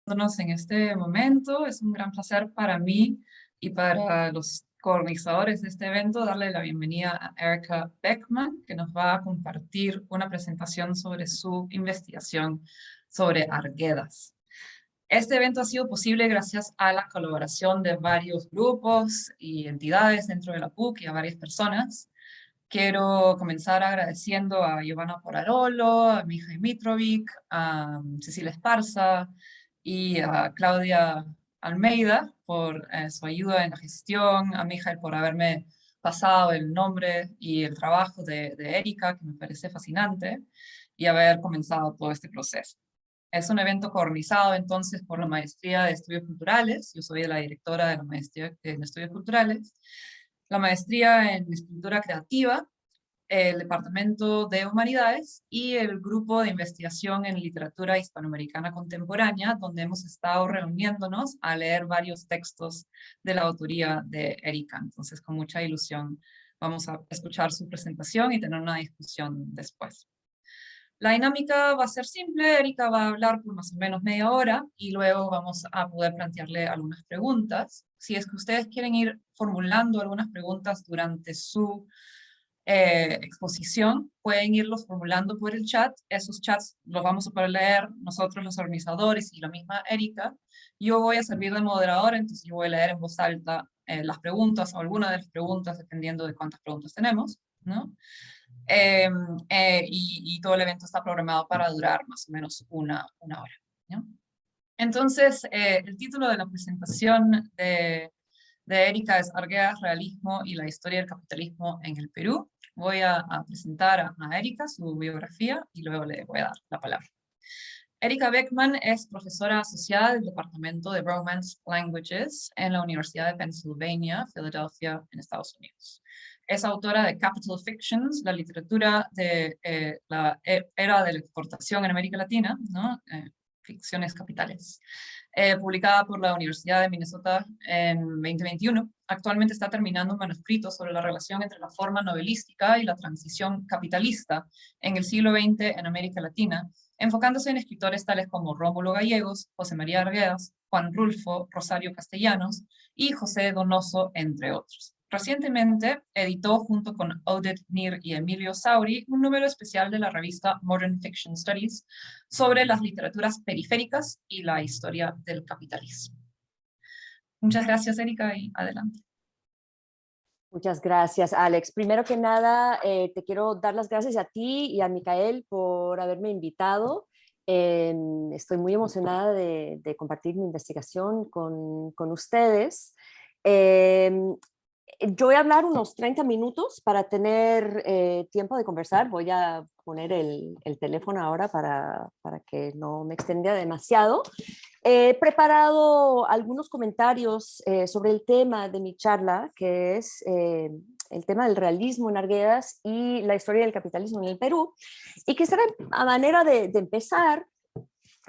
En este momento. Es un gran placer para mí y para los coorganizadores de este evento darle la bienvenida a Erica Beckman, que nos va a compartir una presentación sobre su investigación sobre arguedas. Este evento ha sido posible gracias a la colaboración de varios grupos y entidades dentro de la PUC y a varias personas. Quiero comenzar agradeciendo a Giovanna Porarolo, a Mija Mitrovic, a Cecilia Esparza y a Claudia Almeida por su ayuda en la gestión, a Mijael por haberme pasado el nombre y el trabajo de Erika, que me parece fascinante, y haber comenzado todo este proceso. Es un evento coordinado entonces por la Maestría de Estudios Culturales. Yo soy la directora de la Maestría en Estudios Culturales, la Maestría en Escritura Creativa, el Departamento de Humanidades y el Grupo de Investigación en Literatura Hispanoamericana Contemporánea, donde hemos estado reuniéndonos a leer varios textos de la autoría de Erika. Entonces, con mucha ilusión vamos a escuchar su presentación y tener una discusión después. La dinámica va a ser simple. Erika va a hablar por más o menos media hora y luego vamos a poder plantearle algunas preguntas. Si es que ustedes quieren ir formulando algunas preguntas durante su exposición, pueden irlos formulando por el chat. Esos chats los vamos a poder leer nosotros los organizadores y la misma Erika. Yo voy a servir de moderadora, entonces yo voy a leer en voz alta las preguntas o algunas de las preguntas, dependiendo de cuántas preguntas tenemos, ¿no? Y todo el evento está programado para durar más o menos una hora, ¿no? Entonces, el título de la presentación de Erika es Arguedas, Realismo y la historia del capitalismo en el Perú. Voy a presentar a Erika, su biografía, y luego le voy a dar la palabra. Erika Beckman es profesora asociada del Departamento de Romance Languages en la Universidad de Pennsylvania, Filadelfia, en Estados Unidos. Es autora de Capital Fictions, la literatura de la era de la exportación en América Latina, ¿no? Ficciones capitales, publicada por la Universidad de Minnesota en 2021. Actualmente está terminando un manuscrito sobre la relación entre la forma novelística y la transición capitalista en el siglo XX en América Latina, enfocándose en escritores tales como Rómulo Gallegos, José María Arguedas, Juan Rulfo, Rosario Castellanos y José Donoso, entre otros. Recientemente editó junto con Oded Nir y Emilio Sauri un número especial de la revista Modern Fiction Studies sobre las literaturas periféricas y la historia del capitalismo. Muchas gracias, Erika, y adelante. Muchas gracias, Alex. Primero que nada, te quiero dar las gracias a ti y a Micael por haberme invitado. Estoy muy emocionada de compartir mi investigación con ustedes. Yo voy a hablar unos 30 minutos para tener tiempo de conversar. Voy a poner el teléfono ahora para que no me extienda demasiado. He preparado algunos comentarios sobre el tema de mi charla, que es el tema del realismo en Arguedas y la historia del capitalismo en el Perú. Y quisiera, a manera de empezar,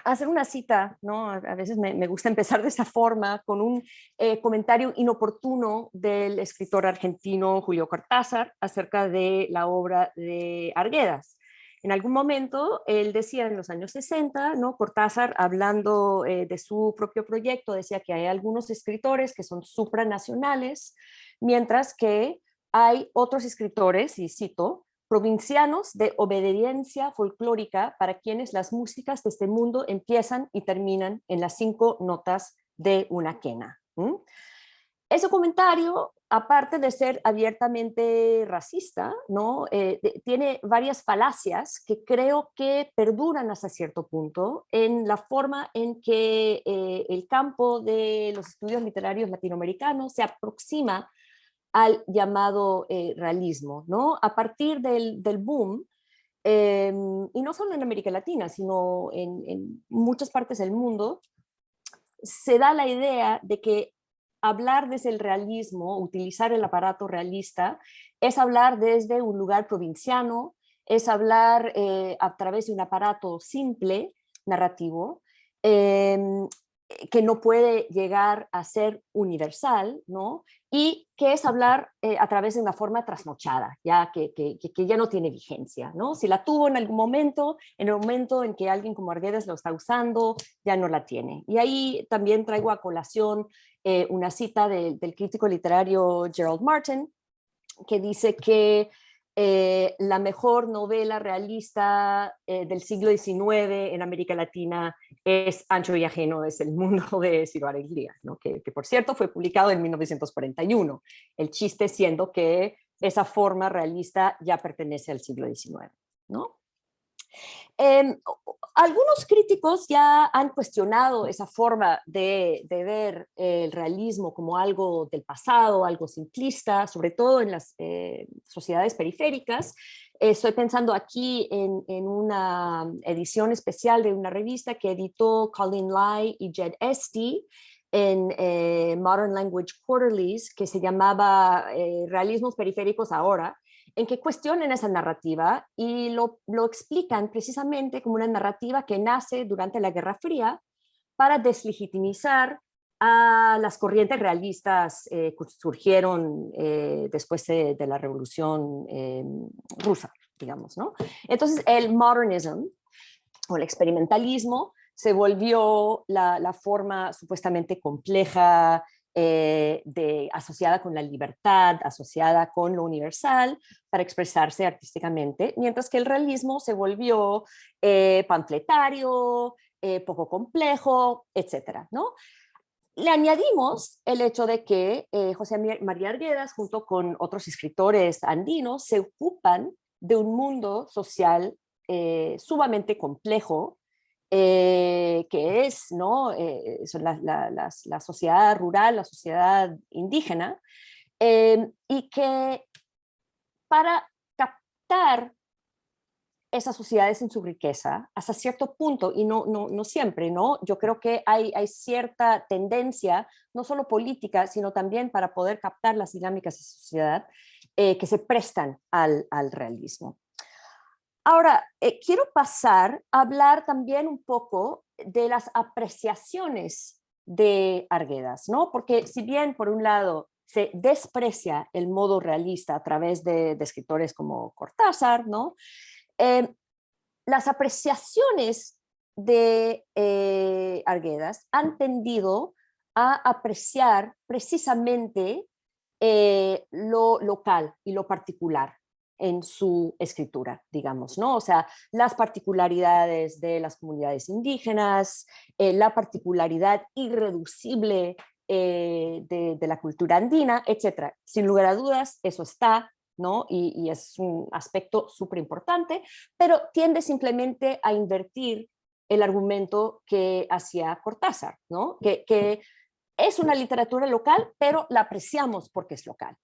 hacer una cita, ¿no? A veces me gusta empezar de esa forma, con un comentario inoportuno del escritor argentino Julio Cortázar acerca de la obra de Arguedas. En algún momento, él decía en los años 60, ¿no? Cortázar, hablando de su propio proyecto, decía que hay algunos escritores que son supranacionales, mientras que hay otros escritores, y cito, provincianos de obediencia folclórica para quienes las músicas de este mundo empiezan y terminan en las 5 notas de una quena. Ese comentario, aparte de ser abiertamente racista, ¿no? Tiene varias falacias que creo que perduran hasta cierto punto en la forma en que el campo de los estudios literarios latinoamericanos se aproxima al llamado realismo, ¿no? A partir del boom, y no solo en América Latina, sino en muchas partes del mundo, se da la idea de que hablar desde el realismo, utilizar el aparato realista, es hablar desde un lugar provinciano, es hablar a través de un aparato simple, narrativo, que no puede llegar a ser universal, ¿no? Y que es hablar a través de una forma trasnochada, ya que ya no tiene vigencia, ¿no? Si la tuvo en algún momento, en el momento en que alguien como Arguedas lo está usando, ya no la tiene. Y ahí también traigo a colación una cita del crítico literario Gerald Martin, que dice que la mejor novela realista del siglo XIX en América Latina es Ancho y Ajeno, es El mundo de Ciro Areglia, ¿no? Que por cierto fue publicado en 1941, el chiste siendo que esa forma realista ya pertenece al siglo XIX, ¿no? Algunos críticos ya han cuestionado esa forma de ver el realismo como algo del pasado, algo simplista, sobre todo en las sociedades periféricas. Estoy pensando aquí en una edición especial de una revista que editó Colin Lai y Jed Esty en Modern Language Quarterlies, que se llamaba Realismos Periféricos Ahora, en que cuestionan esa narrativa y lo explican precisamente como una narrativa que nace durante la Guerra Fría para deslegitimizar a las corrientes realistas que surgieron después de la Revolución Rusa, digamos, ¿no? Entonces, el modernism o el experimentalismo se volvió la forma supuestamente compleja, asociada con la libertad, asociada con lo universal, para expresarse artísticamente, mientras que el realismo se volvió panfletario, poco complejo, etcétera, ¿no? Le añadimos el hecho de que José María Arguedas, junto con otros escritores andinos, se ocupan de un mundo social sumamente complejo, que es, ¿no? Son la sociedad rural, la sociedad indígena, y que para captar esas sociedades en su riqueza, hasta cierto punto, y no siempre, ¿no? Yo creo que hay cierta tendencia, no solo política, sino también para poder captar las dinámicas de sociedad que se prestan al realismo. Ahora, quiero pasar a hablar también un poco de las apreciaciones de Arguedas, ¿no? Porque si bien, por un lado, se desprecia el modo realista a través de escritores como Cortázar, ¿no? Las apreciaciones de Arguedas han tendido a apreciar precisamente lo local y lo particular en su escritura, digamos, ¿no? O sea, las particularidades de las comunidades indígenas, la particularidad irreducible de la cultura andina, etcétera. Sin lugar a dudas, eso está, ¿no? Y es un aspecto súper importante, pero tiende simplemente a invertir el argumento que hacía Cortázar, ¿no? Que es una literatura local, pero la apreciamos porque es local.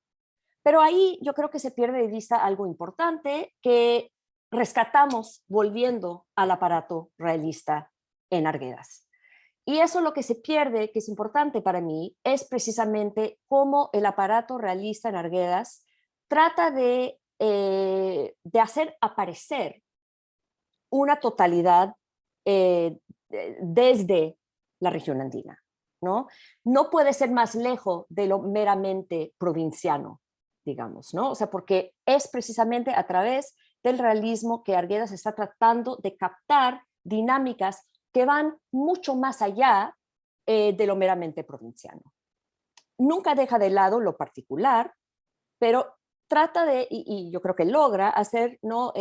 Pero ahí yo creo que se pierde de vista algo importante que rescatamos volviendo al aparato realista en Arguedas. Y eso lo que se pierde, que es importante para mí, es precisamente cómo el aparato realista en Arguedas trata de hacer aparecer una totalidad desde la región andina, ¿no? No puede ser más lejos de lo meramente provinciano, digamos, ¿no? O sea, porque es precisamente a través del realismo que Arguedas está tratando de captar dinámicas que van mucho más allá de lo meramente provinciano. Nunca deja de lado lo particular, pero trata de, y yo creo que logra hacer, ¿no?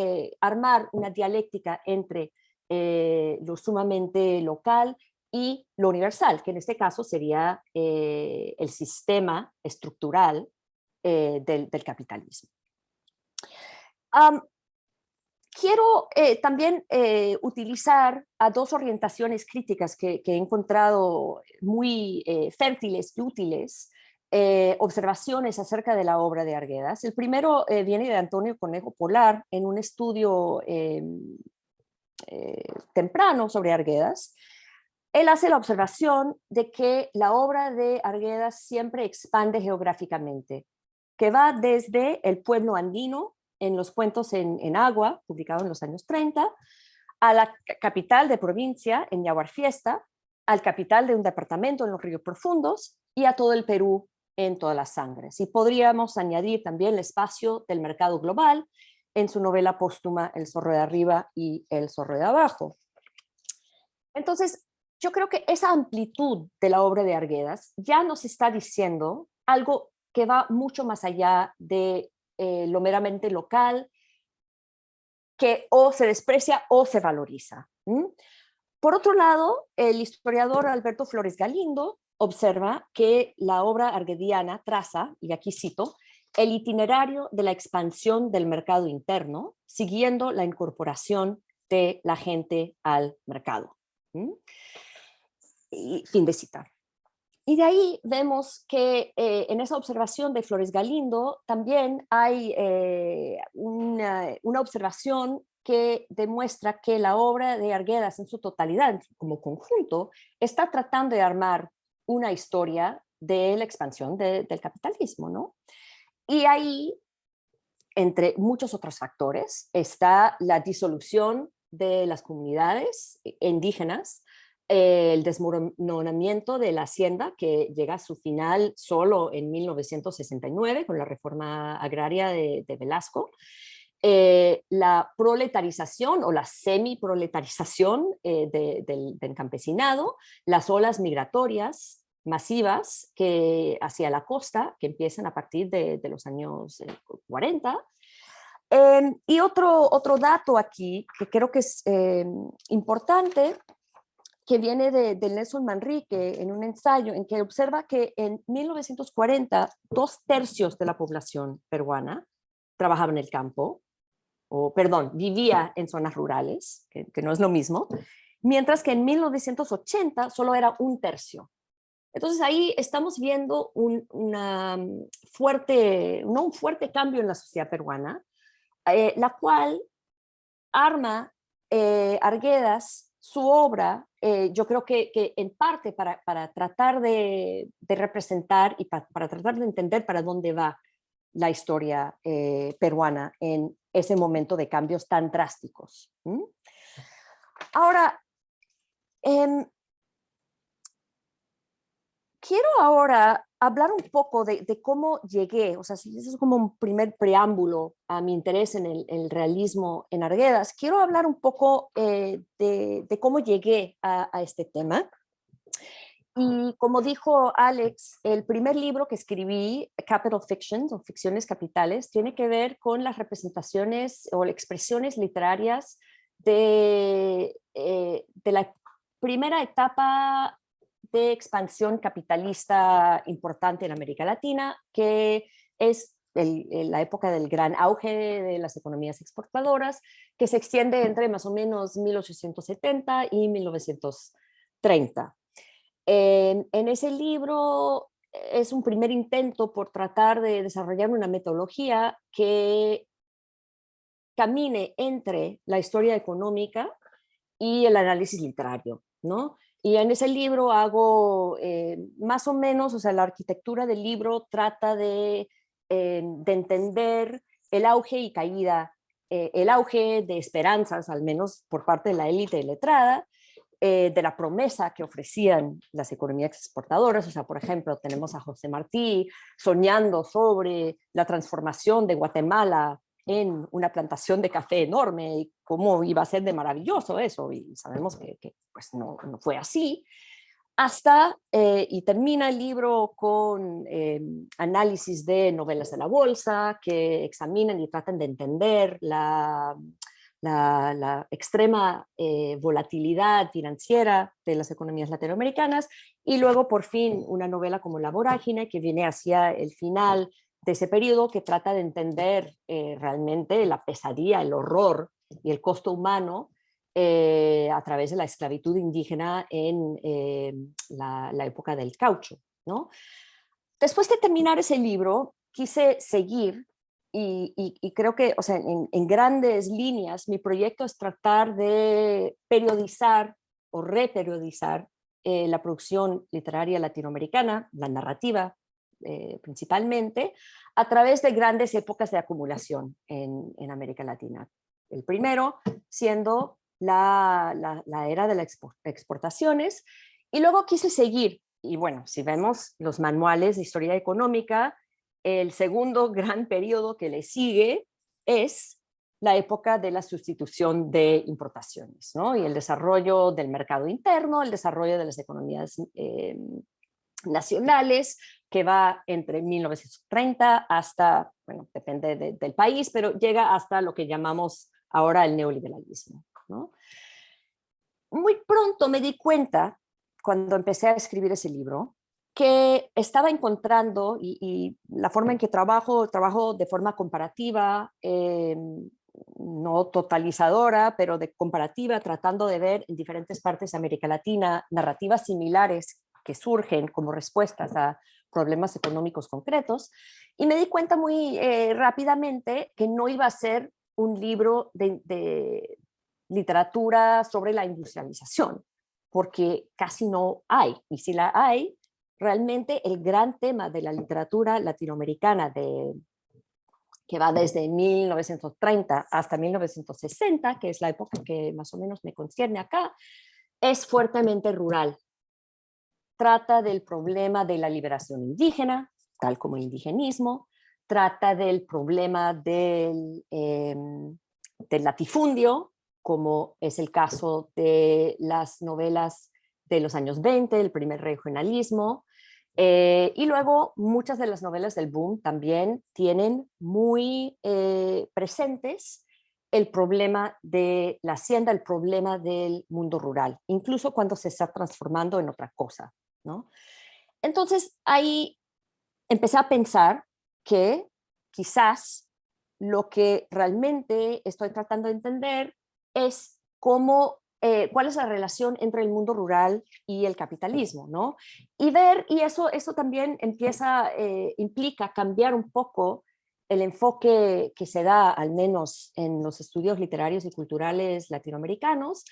Armar una dialéctica entre lo sumamente local y lo universal, que en este caso sería el sistema estructural del capitalismo. Quiero también utilizar a dos orientaciones críticas que he encontrado muy fértiles y útiles, observaciones acerca de la obra de Arguedas. El primero viene de Antonio Conejo Polar en un estudio temprano sobre Arguedas. Él hace la observación de que la obra de Arguedas siempre expande geográficamente, que va desde el pueblo andino, en los cuentos en Agua, publicado en los años 30, a la capital de provincia, en Yaguarfiesta, al capital de un departamento en los ríos profundos y a todo el Perú en todas las sangres. Y podríamos añadir también el espacio del mercado global en su novela póstuma El zorro de arriba y El zorro de abajo. Entonces, yo creo que esa amplitud de la obra de Arguedas ya nos está diciendo algo que va mucho más allá de lo meramente local, que o se desprecia o se valoriza. Por otro lado, el historiador Alberto Flores Galindo observa que la obra arguediana traza, y aquí cito, el itinerario de la expansión del mercado interno, siguiendo la incorporación de la gente al mercado. Y fin de cita. Y de ahí vemos que en esa observación de Flores Galindo también hay una observación que demuestra que la obra de Arguedas en su totalidad, como conjunto, está tratando de armar una historia de la expansión del capitalismo, ¿no? Y ahí, entre muchos otros factores, está la disolución de las comunidades indígenas, el desmoronamiento de la hacienda, que llega a su final solo en 1969 con la reforma agraria de Velasco, la proletarización o la semi-proletarización del campesinado, las olas migratorias masivas que hacia la costa, que empiezan a partir de los años 40. Y otro dato aquí que creo que es importante, que viene de Nelson Manrique en un ensayo en que observa que en 1940 2/3 de la población peruana trabajaba en el campo, vivía en zonas rurales, que no es lo mismo, mientras que en 1980 solo era 1/3. Entonces ahí estamos viendo un fuerte cambio en la sociedad peruana, la cual arma Arguedas su obra, yo creo que en parte para tratar de representar y para tratar de entender para dónde va la historia peruana en ese momento de cambios tan drásticos. Ahora, quiero ahora hablar un poco de cómo llegué, o sea, si eso es como un primer preámbulo a mi interés en el realismo en Arguedas. Quiero hablar un poco de cómo llegué a este tema. Y como dijo Alex, el primer libro que escribí, Capital Fictions, o Ficciones Capitales, tiene que ver con las representaciones o expresiones literarias de la primera etapa de expansión capitalista importante en América Latina, que es la época del gran auge de las economías exportadoras, que se extiende entre más o menos 1870 y 1930. En ese libro es un primer intento por tratar de desarrollar una metodología que camine entre la historia económica y el análisis literario, ¿no? Y en ese libro hago más o menos, o sea, la arquitectura del libro trata de entender el auge y caída, el auge de esperanzas, al menos por parte de la élite letrada, de la promesa que ofrecían las economías exportadoras. O sea, por ejemplo, tenemos a José Martí soñando sobre la transformación de Guatemala en una plantación de café enorme y cómo iba a ser de maravilloso eso, y sabemos que pues no fue así, hasta, y termina el libro con análisis de novelas de la bolsa que examinan y tratan de entender la extrema volatilidad financiera de las economías latinoamericanas, y luego por fin una novela como La Vorágine, que viene hacia el final de ese periodo, que trata de entender realmente la pesadilla, el horror y el costo humano a través de la esclavitud indígena en la época del caucho, ¿no? Después de terminar ese libro, quise seguir y creo que, o sea, en grandes líneas, mi proyecto es tratar de periodizar o reperiodizar la producción literaria latinoamericana, la narrativa principalmente, a través de grandes épocas de acumulación en América Latina. El primero siendo la era de las exportaciones, Y luego quise seguir, y bueno, si vemos los manuales de historia económica, el segundo gran periodo que le sigue es la época de la sustitución de importaciones, ¿no? Y el desarrollo del mercado interno, el desarrollo de las economías nacionales, que va entre 1930 hasta, bueno, depende del país, pero llega hasta lo que llamamos ahora el neoliberalismo, ¿no? Muy pronto me di cuenta, cuando empecé a escribir ese libro, que estaba encontrando, y la forma en que trabajo de forma comparativa, no totalizadora, pero de comparativa, tratando de ver en diferentes partes de América Latina narrativas similares que surgen como respuestas a problemas económicos concretos, y me di cuenta muy rápidamente que no iba a ser un libro de literatura sobre la industrialización, porque casi no hay, y si la hay, realmente el gran tema de la literatura latinoamericana que va desde 1930 hasta 1960, que es la época que más o menos me concierne acá, es fuertemente rural. Trata del problema de la liberación indígena, tal como el indigenismo, trata del problema del latifundio, como es el caso de las novelas de los años 20, el primer regionalismo, y luego muchas de las novelas del boom también tienen muy presentes el problema de la hacienda, el problema del mundo rural, incluso cuando se está transformando en otra cosa, ¿no? Entonces ahí empecé a pensar que quizás lo que realmente estoy tratando de entender es cuál es la relación entre el mundo rural y el capitalismo, ¿no? Y ver, y eso también implica cambiar un poco el enfoque que se da, al menos en los estudios literarios y culturales latinoamericanos,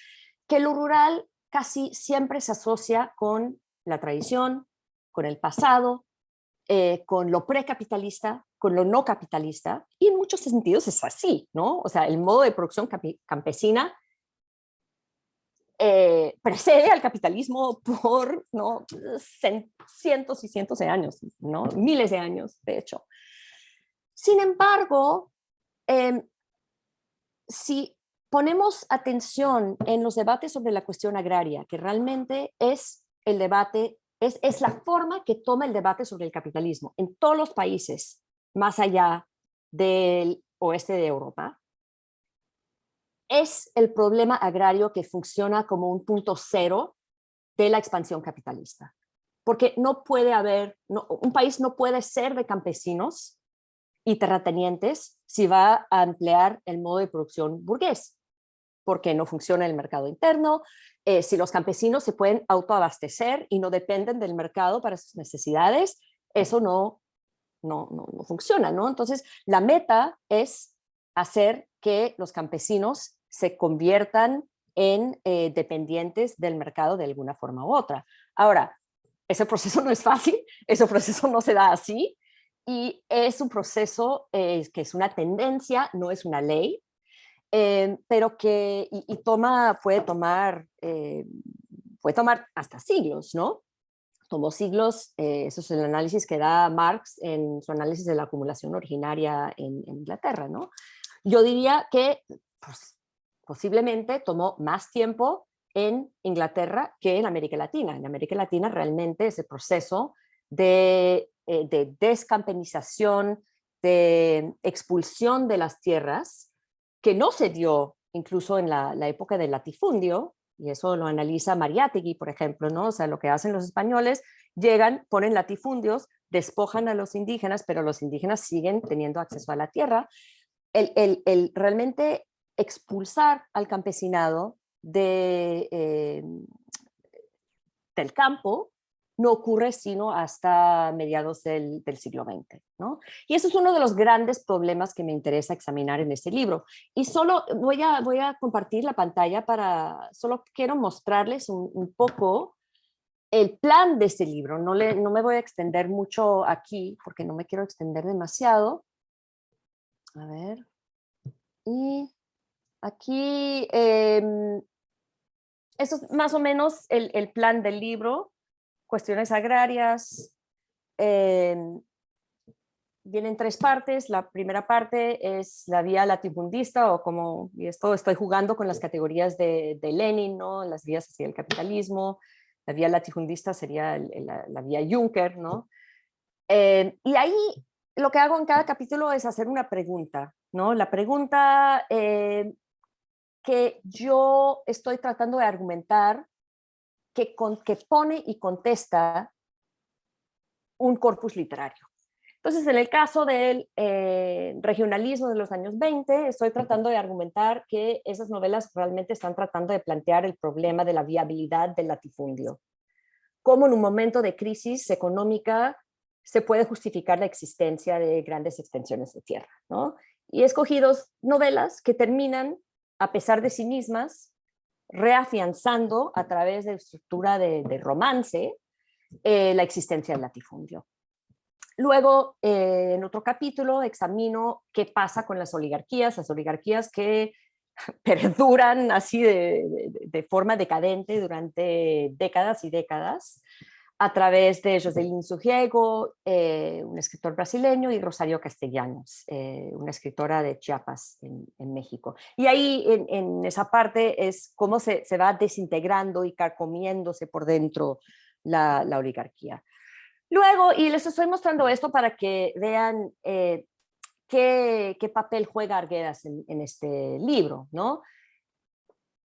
que lo rural casi siempre se asocia con la tradición, con el pasado, con lo precapitalista, con lo no capitalista, y en muchos sentidos es así, ¿no? O sea, el modo de producción campesina precede al capitalismo por, ¿no?, cientos y cientos de años, ¿no?, miles de años, de hecho. Sin embargo, si ponemos atención en los debates sobre la cuestión agraria, que realmente es el debate, es la forma que toma el debate sobre el capitalismo en todos los países más allá del oeste de Europa, es el problema agrario que funciona como un punto cero de la expansión capitalista. Porque no puede haber, un país no puede ser de campesinos y terratenientes si va a emplear el modo de producción burgués, porque no funciona el mercado interno, si los campesinos se pueden autoabastecer y no dependen del mercado para sus necesidades, eso no funciona, ¿no? Entonces, la meta es hacer que los campesinos se conviertan en dependientes del mercado de alguna forma u otra. Ahora, ese proceso no es fácil, ese proceso no se da así, y es un proceso que es una tendencia, no es una ley, pero que puede tomar hasta siglos, ¿no? Tomó siglos, eso es el análisis que da Marx en su análisis de la acumulación originaria en Inglaterra, ¿no? Yo diría que pues, posiblemente tomó más tiempo en Inglaterra que en América Latina. En América Latina realmente ese proceso de descampenización, de expulsión de las tierras, que no se dio incluso en la época del latifundio, y eso lo analiza Mariátegui, por ejemplo, ¿no? O sea, lo que hacen los españoles, llegan, ponen latifundios, despojan a los indígenas, pero los indígenas siguen teniendo acceso a la tierra. El realmente expulsar al campesinado del campo no ocurre sino hasta mediados del siglo XX, ¿no? Y eso es uno de los grandes problemas que me interesa examinar en este libro. Y solo voy a compartir la pantalla solo quiero mostrarles un poco el plan de este libro. No me voy a extender mucho aquí porque no me quiero extender demasiado. A ver. Y aquí eso es más o menos el plan del libro. Cuestiones agrarias. Vienen tres partes. La primera parte es la vía latifundista, o como, y esto estoy jugando con las categorías de Lenin, ¿no? Las vías hacia el capitalismo. La vía latifundista sería la vía Juncker, ¿no? Y ahí lo que hago en cada capítulo es hacer una pregunta, ¿no? La pregunta que yo estoy tratando de argumentar, que pone y contesta un corpus literario. Entonces, en el caso del regionalismo de los años 20, estoy tratando de argumentar que esas novelas realmente están tratando de plantear el problema de la viabilidad del latifundio. Cómo en un momento de crisis económica se puede justificar la existencia de grandes extensiones de tierra, ¿no? Y he escogido novelas que terminan, a pesar de sí mismas, reafianzando a través de estructura de romance la existencia del latifundio. Luego, en otro capítulo, examino qué pasa con las oligarquías que perduran así de forma decadente durante décadas y décadas, a través de Joselyn Sugiego, un escritor brasileño, y Rosario Castellanos, una escritora de Chiapas, en México. Y ahí, en esa parte, es cómo se va desintegrando y carcomiéndose por dentro la oligarquía. Luego, y les estoy mostrando esto para que vean qué papel juega Arguedas en este libro, ¿no?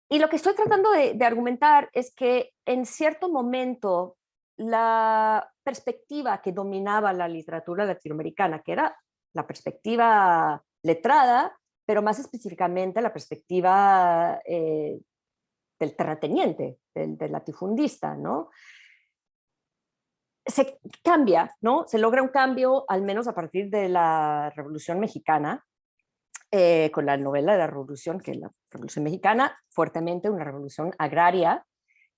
Y lo que estoy tratando de argumentar es que en cierto momento la perspectiva que dominaba la literatura latinoamericana, que era la perspectiva letrada, pero más específicamente la perspectiva del terrateniente, del latifundista, ¿no? Se cambia, ¿no? Se logra un cambio, al menos a partir de la Revolución Mexicana, con la novela de la Revolución, que es la Revolución Mexicana, fuertemente una revolución agraria,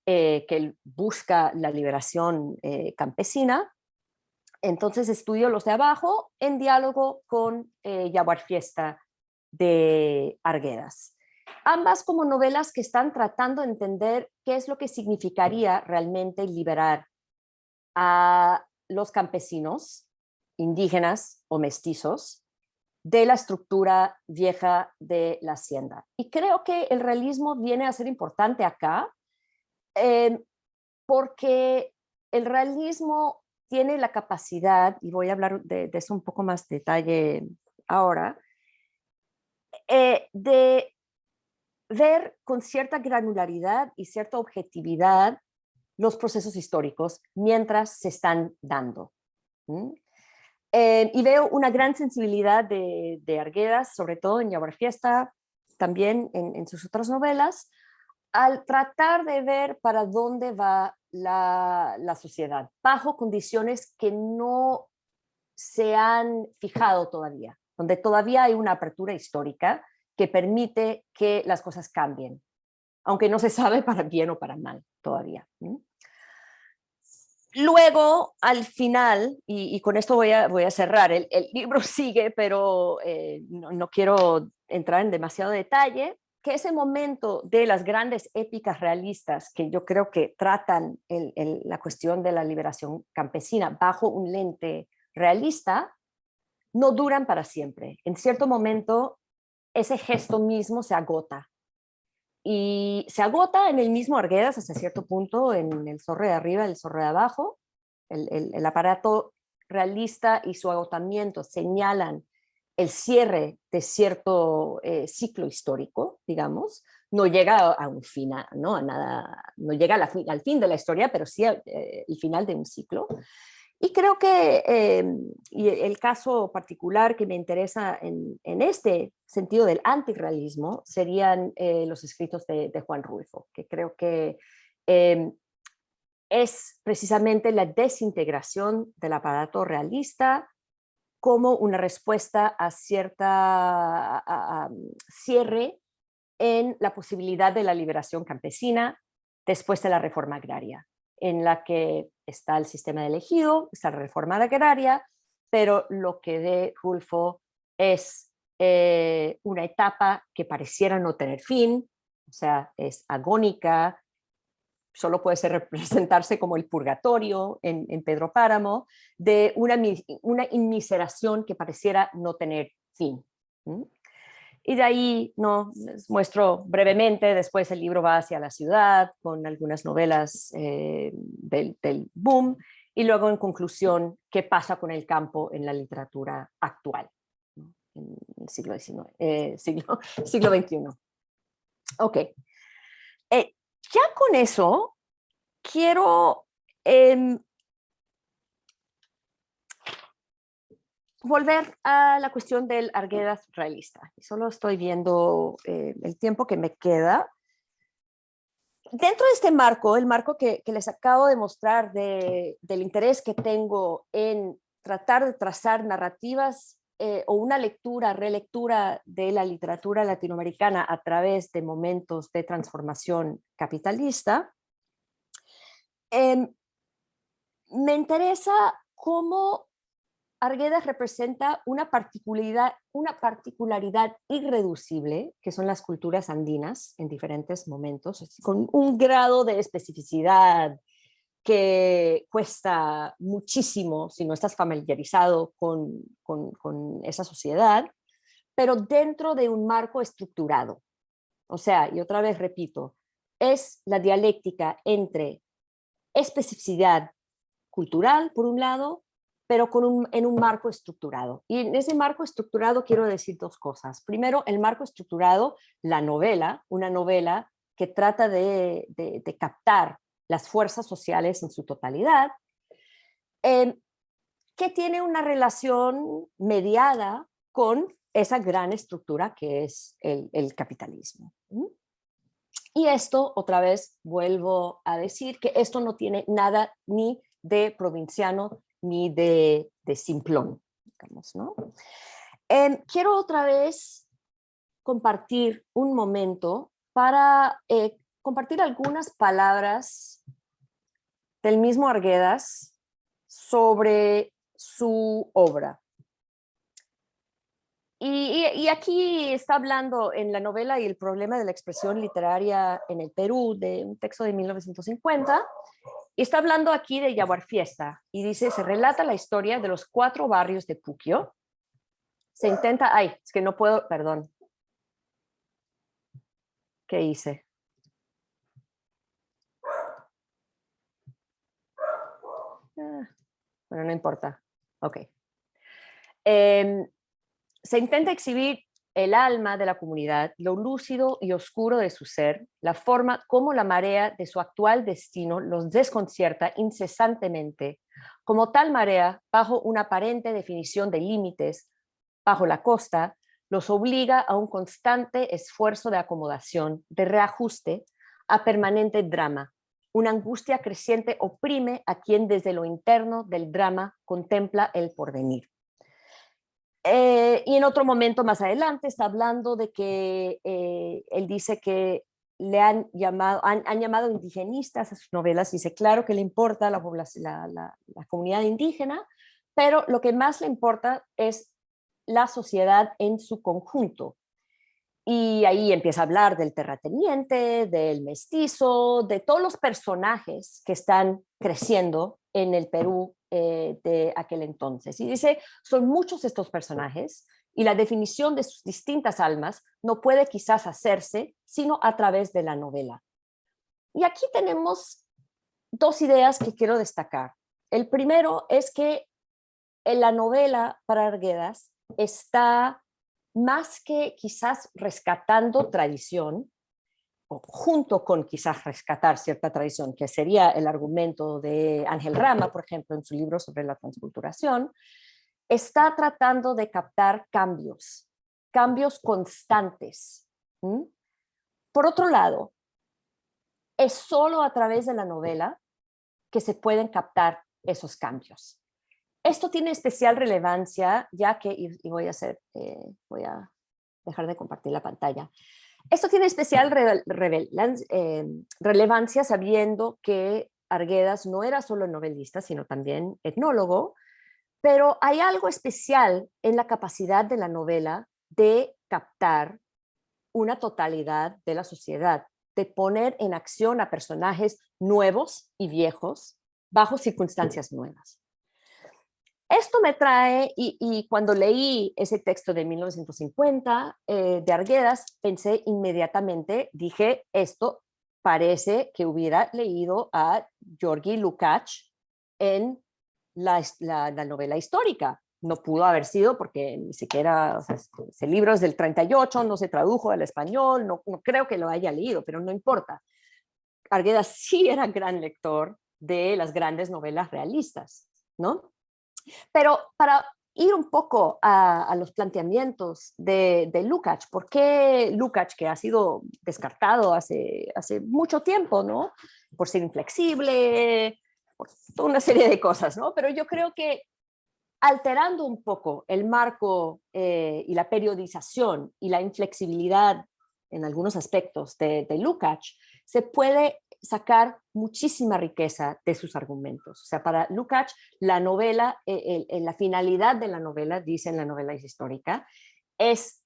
que busca la liberación campesina. Entonces estudio los de abajo en diálogo con Yaguar Fiesta de Arguedas. Ambas como novelas que están tratando de entender qué es lo que significaría realmente liberar a los campesinos, indígenas o mestizos, de la estructura vieja de la hacienda. Y creo que el realismo viene a ser importante acá, porque el realismo tiene la capacidad, y voy a hablar de eso un poco más detalle ahora, de ver con cierta granularidad y cierta objetividad los procesos históricos mientras se están dando. Y veo una gran sensibilidad de Arguedas, sobre todo en Yaguar Fiesta, también en sus otras novelas, al tratar de ver para dónde va la sociedad, bajo condiciones que no se han fijado todavía, donde todavía hay una apertura histórica que permite que las cosas cambien, aunque no se sabe para bien o para mal todavía. Luego, al final, y con esto voy a cerrar, el libro sigue, pero no quiero entrar en demasiado detalle, que ese momento de las grandes épicas realistas, que yo creo que tratan la cuestión de la liberación campesina bajo un lente realista, no duran para siempre. En cierto momento, ese gesto mismo se agota. Y se agota en el mismo Arguedas hasta cierto punto, en El zorro de arriba, El zorro de abajo. El aparato realista y su agotamiento señalan el cierre de cierto ciclo histórico, digamos. No llega a un final, ¿no? A nada, no llega al fin de la historia, pero sí el final de un ciclo. Y creo que y el caso particular que me interesa en este sentido del antirrealismo serían los escritos de Juan Rulfo, que creo que es precisamente la desintegración del aparato realista como una respuesta a cierta cierre en la posibilidad de la liberación campesina después de la reforma agraria, en la que está el sistema de elegido, está la reforma agraria, pero lo que ve Rulfo es una etapa que pareciera no tener fin, o sea, es agónica, solo puede ser representarse como el purgatorio en Pedro Páramo, de una inmiseración que pareciera no tener fin. Y de ahí les muestro brevemente, después el libro va hacia la ciudad con algunas novelas del boom, y luego en conclusión, qué pasa con el campo en la literatura actual, ¿no? En el siglo XIX, siglo XXI. Ok. Ya con eso, quiero volver a la cuestión del Arguedas realista. Solo estoy viendo el tiempo que me queda. Dentro de este marco, el marco que les acabo de mostrar del interés que tengo en tratar de trazar narrativas o una lectura, relectura de la literatura latinoamericana a través de momentos de transformación capitalista, me interesa cómo Arguedas representa una particularidad irreducible, que son las culturas andinas en diferentes momentos, con un grado de especificidad que cuesta muchísimo si no estás familiarizado con esa sociedad, pero dentro de un marco estructurado. O sea, y otra vez repito, es la dialéctica entre especificidad cultural, por un lado, pero en un marco estructurado. Y en ese marco estructurado quiero decir dos cosas. Primero, el marco estructurado, la novela, una novela que trata de captar las fuerzas sociales en su totalidad, que tiene una relación mediada con esa gran estructura que es el capitalismo. Y esto, otra vez, vuelvo a decir que esto no tiene nada ni de provinciano ni de simplón, digamos, ¿no? Quiero otra vez compartir un momento para compartir algunas palabras del mismo Arguedas sobre su obra. Y aquí está hablando en la novela y el problema de la expresión literaria en el Perú, de un texto de 1950, y está hablando aquí de Yaguarfiesta, y dice, se relata la historia de los 4 barrios de Puquio. Se intenta, es que no puedo, perdón. ¿Qué hice? Bueno, no importa. Ok. Se intenta exhibir el alma de la comunidad, lo lúcido y oscuro de su ser, la forma como la marea de su actual destino los desconcierta incesantemente, como tal marea, bajo una aparente definición de límites, bajo la costa, los obliga a un constante esfuerzo de acomodación, de reajuste, a permanente drama. Una angustia creciente oprime a quien desde lo interno del drama contempla el porvenir. Y en otro momento más adelante está hablando de que él dice que le han llamado indigenistas a sus novelas. Dice, claro que le importa la comunidad indígena, pero lo que más le importa es la sociedad en su conjunto. Y ahí empieza a hablar del terrateniente, del mestizo, de todos los personajes que están creciendo en el Perú de aquel entonces. Y dice, son muchos estos personajes y la definición de sus distintas almas no puede quizás hacerse sino a través de la novela. Y aquí tenemos 2 ideas que quiero destacar. El primero es que en la novela para Arguedas está más que quizás rescatando tradición, o junto con quizás rescatar cierta tradición, que sería el argumento de Ángel Rama, por ejemplo, en su libro sobre la transculturación, está tratando de captar cambios constantes. Por otro lado, es solo a través de la novela que se pueden captar esos cambios. Esto tiene especial relevancia, ya que, y voy a dejar de compartir la pantalla. Esto tiene especial relevancia sabiendo que Arguedas no era solo novelista, sino también etnólogo, pero hay algo especial en la capacidad de la novela de captar una totalidad de la sociedad. de poner en acción a personajes nuevos y viejos bajo circunstancias nuevas. Esto me trae, y cuando leí ese texto de 1950 de Arguedas, pensé inmediatamente, dije, esto parece que hubiera leído a Georgi Lukács en la novela histórica. No pudo haber sido porque ni siquiera, o sea, ese libro es del 38, no se tradujo al español, no creo que lo haya leído, pero no importa. Arguedas sí era gran lector de las grandes novelas realistas, ¿no? Pero para ir un poco a los planteamientos de Lukács, ¿por qué Lukács, que ha sido descartado hace mucho tiempo, ¿no? Por ser inflexible, por toda una serie de cosas, ¿no? Pero yo creo que alterando un poco el marco y la periodización y la inflexibilidad en algunos aspectos de Lukács, se puede sacar muchísima riqueza de sus argumentos. O sea, para Lukács, la novela, la finalidad de la novela, dice en la novela histórica, es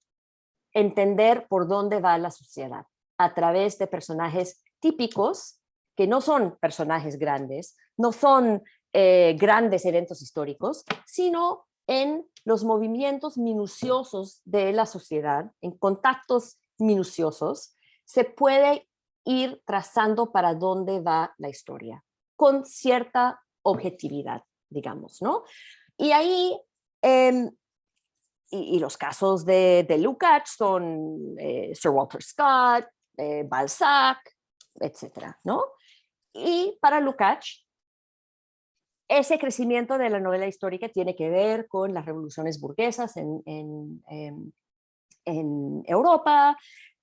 entender por dónde va la sociedad a través de personajes típicos, que no son personajes grandes, no son grandes eventos históricos, sino en los movimientos minuciosos de la sociedad, en contactos minuciosos, se puede ir trazando para dónde va la historia, con cierta objetividad, digamos, ¿no? Y ahí, y los casos de Lukács son Sir Walter Scott, Balzac, etcétera, ¿no? Y para Lukács, ese crecimiento de la novela histórica tiene que ver con las revoluciones burguesas en Europa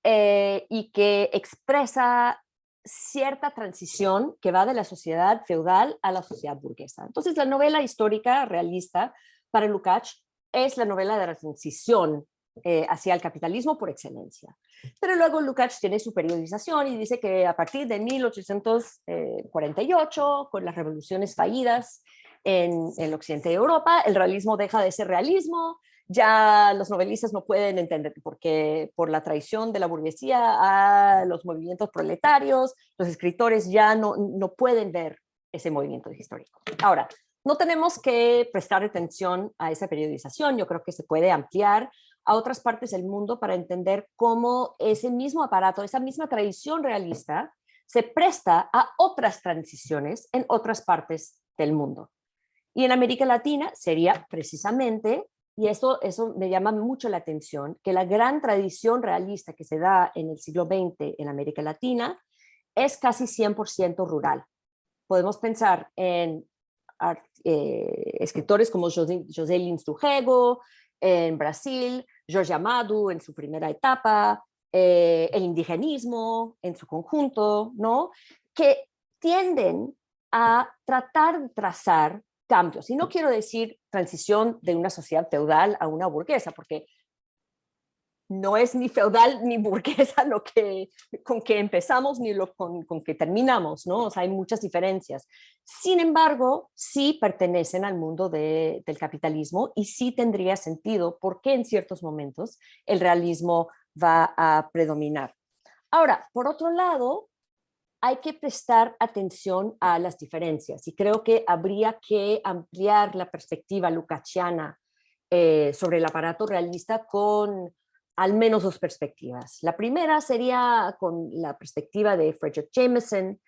y que expresa cierta transición que va de la sociedad feudal a la sociedad burguesa. Entonces, la novela histórica realista para Lukács es la novela de la transición hacia el capitalismo por excelencia. Pero luego Lukács tiene su periodización y dice que a partir de 1848, con las revoluciones fallidas en el occidente de Europa, el realismo deja de ser realismo, ya los novelistas no pueden entender porque por la traición de la burguesía a los movimientos proletarios, los escritores ya no pueden ver ese movimiento histórico. Ahora, no tenemos que prestar atención a esa periodización, yo creo que se puede ampliar a otras partes del mundo para entender cómo ese mismo aparato, esa misma tradición realista se presta a otras transiciones en otras partes del mundo. Y en América Latina sería precisamente, y eso me llama mucho la atención, que la gran tradición realista que se da en el siglo XX en América Latina es casi 100% rural. Podemos pensar en escritores como José Lins do Rego, en Brasil, Jorge Amado en su primera etapa, el indigenismo en su conjunto, ¿no? Que tienden a tratar de trazar cambios. Y no quiero decir transición de una sociedad feudal a una burguesa, porque no es ni feudal ni burguesa con que empezamos ni con que terminamos, ¿no? O sea, hay muchas diferencias. Sin embargo, sí pertenecen al mundo del capitalismo y sí tendría sentido porque en ciertos momentos el realismo va a predominar. Ahora, por otro lado, hay que prestar atención a las diferencias y creo que habría que ampliar la perspectiva lukácsiana sobre el aparato realista con al menos dos perspectivas. La primera sería con la perspectiva de Frederick Jameson,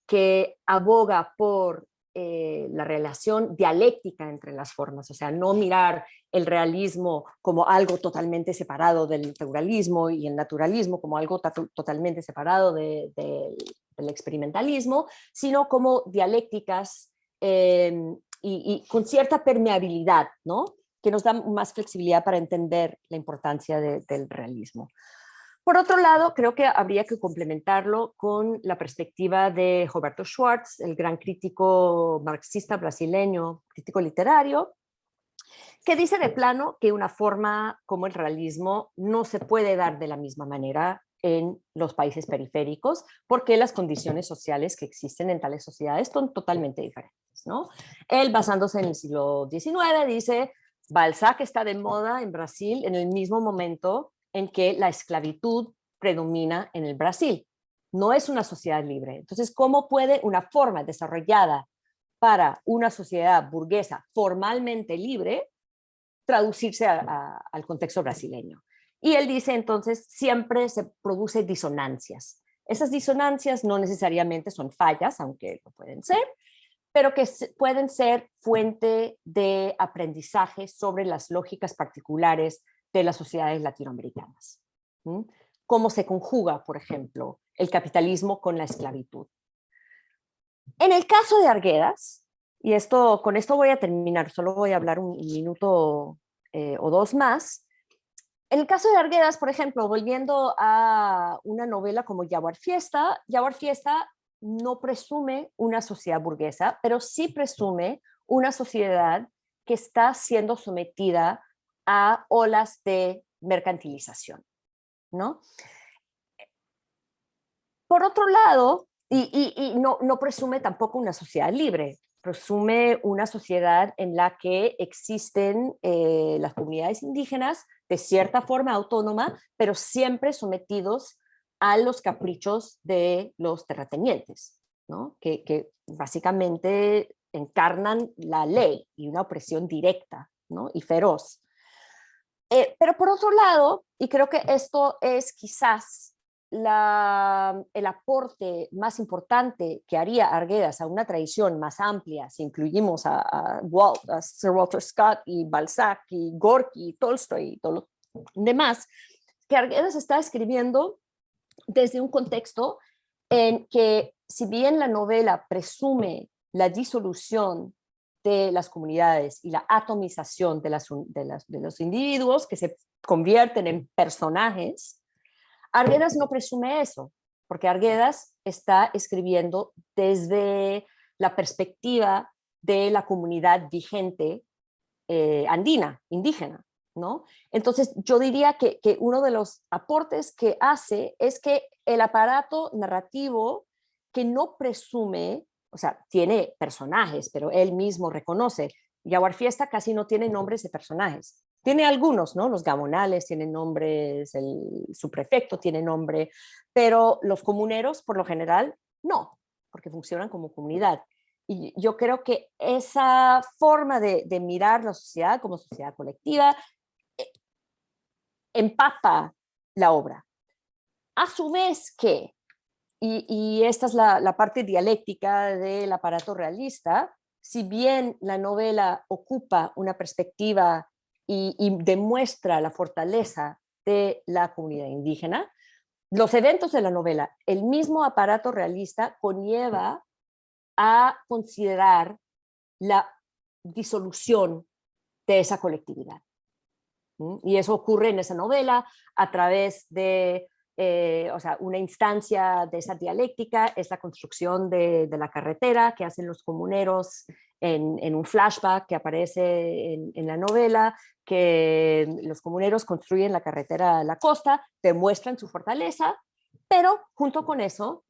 que aboga por la relación dialéctica entre las formas, o sea, no mirar el realismo como algo totalmente separado del naturalismo y el naturalismo como algo totalmente separado del experimentalismo, sino como dialécticas y con cierta permeabilidad, ¿no? Que nos da más flexibilidad para entender la importancia del realismo. Por otro lado, creo que habría que complementarlo con la perspectiva de Roberto Schwartz, el gran crítico marxista brasileño, crítico literario, que dice de plano que una forma como el realismo no se puede dar de la misma manera en los países periféricos, porque las condiciones sociales que existen en tales sociedades son totalmente diferentes, ¿no? Él, basándose en el siglo XIX, dice: Balzac está de moda en Brasil en el mismo momento en que la esclavitud predomina en el Brasil, no es una sociedad libre. Entonces, ¿cómo puede una forma desarrollada para una sociedad burguesa formalmente libre traducirse al contexto brasileño? Y él dice, entonces, siempre se producen disonancias. Esas disonancias no necesariamente son fallas, aunque lo pueden ser, pero que pueden ser fuente de aprendizaje sobre las lógicas particulares de las sociedades latinoamericanas. ¿Mm? Cómo se conjuga, por ejemplo, el capitalismo con la esclavitud. En el caso de Arguedas, y con esto voy a terminar, solo voy a hablar un minuto o dos más. En el caso de Arguedas, por ejemplo, volviendo a una novela como Jaguar Fiesta no presume una sociedad burguesa, pero sí presume una sociedad que está siendo sometida a olas de mercantilización, ¿no? Por otro lado, y no presume tampoco una sociedad libre, presume una sociedad en la que existen las comunidades indígenas de cierta forma autónoma, pero siempre sometidos a los caprichos de los terratenientes, ¿no? Que básicamente encarnan la ley y una opresión directa, ¿no? Y feroz. Pero por otro lado, y creo que esto es quizás el aporte más importante que haría Arguedas a una tradición más amplia, si incluimos a Sir Walter Scott y Balzac y Gorky y Tolstoy y todo lo demás, que Arguedas está escribiendo desde un contexto en que, si bien la novela presume la disolución de las comunidades y la atomización de los individuos que se convierten en personajes, Arguedas no presume eso, porque Arguedas está escribiendo desde la perspectiva de la comunidad vigente andina, indígena, ¿no? Entonces, yo diría que uno de los aportes que hace es que el aparato narrativo, que no presume, o sea, tiene personajes, pero él mismo reconoce, Jaguar Fiesta casi no tiene nombres de personajes. Tiene algunos, ¿no? Los gamonales tienen nombres, el subprefecto tiene nombre, pero los comuneros, por lo general, no, porque funcionan como comunidad. Y yo creo que esa forma de mirar la sociedad como sociedad colectiva empapa la obra. A su vez que, y esta es la parte dialéctica del aparato realista, si bien la novela ocupa una perspectiva y demuestra la fortaleza de la comunidad indígena, los eventos de la novela, el mismo aparato realista conlleva a considerar la disolución de esa colectividad. Y eso ocurre en esa novela a través de una instancia de esa dialéctica, es la construcción de la carretera que hacen los comuneros en un flashback que aparece en la novela, que los comuneros construyen la carretera a la costa, demuestran su fortaleza, pero junto con eso